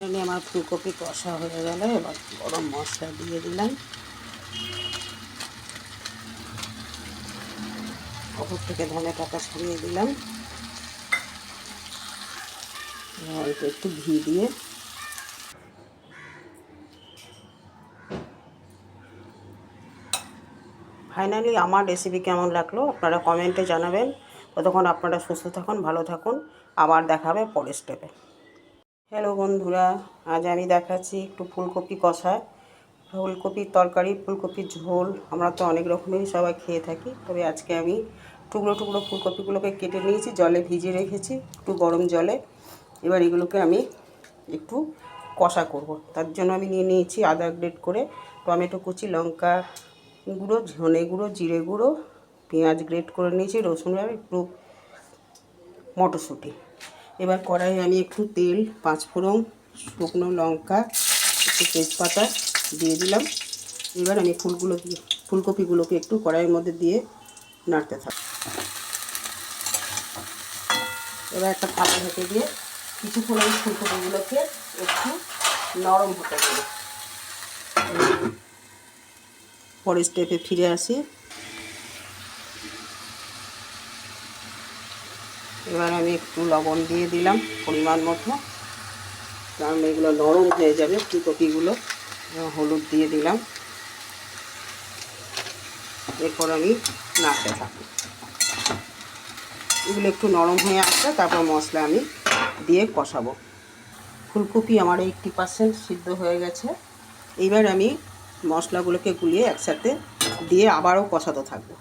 এখানে আমার ফুলকপি কষা হয়ে গেল। এবার গরম মশলা দিয়ে দিলাম, ওপর থেকে ধনে পাতা ছড়িয়ে দিলাম, অল্প একটু ঘি দিয়ে ফাইনালি আমার রেসিপি কেমন লাগলো আপনারা কমেন্টে জানাবেন। ততক্ষণ আপনারা সুস্থ থাকুন, ভালো থাকুন, আবার দেখা হবে পরের স্টেপে। হ্যালো বন্ধুরা, আজ আমি দেখাচ্ছি একটু ফুলকপি কষা, ফুলকপির তরকারি, ফুলকপির ঝোল। আমরা তো অনেক রকমেরই সবাই খেয়ে থাকি, তবে আজকে আমি টুকরো টুকরো ফুলকপিগুলোকে কেটে নিয়েছি, জলে ভিজিয়ে রেখেছি একটু গরম জলে। এবার এগুলোকে আমি একটু কষা করব। তার জন্য আমি নিয়ে নিয়েছি আদা গ্রেট করে, টমেটো কুচি, লঙ্কা গুঁড়ো, ধনে গুঁড়ো, জিরে গুঁড়ো, পেঁয়াজ গ্রেট করে নিয়েছি, রসুন আর একটু মটরশুঁটি। এবার কড়াইয়ে আমি একটু তেল, পাঁচফোড়ন, শুকনো লঙ্কা, একটু তেজপাতা দিয়ে দিলাম। এবার আমি ফুলকপিগুলোকে একটু কড়াইয়ের মধ্যে দিয়ে নাড়তে থাকি। এবার একটা থালা ঢেকে দিয়ে কিছুক্ষণ আমি ফুলকপিগুলোকে একটু নরম হতে দেবো। পরের স্টেপে ফিরে আসি। এবার আমি একটু লবণ দিয়ে দিলাম পরিমাণ মতো, কারণ এগুলো নরম হয়ে যাবে ফুলকপিগুলো। হলুদ দিয়ে দিলাম। এরপর আমি নাড়তে থাকি। এগুলো একটু নরম হয়ে আসলে তারপর মশলা আমি দিয়ে কষাবো। ফুলকপি আমার 80% সিদ্ধ হয়ে গেছে। এইবার আমি মশলাগুলোকে গুলিয়ে একসাথে দিয়ে আবারও কষাতে থাকবো।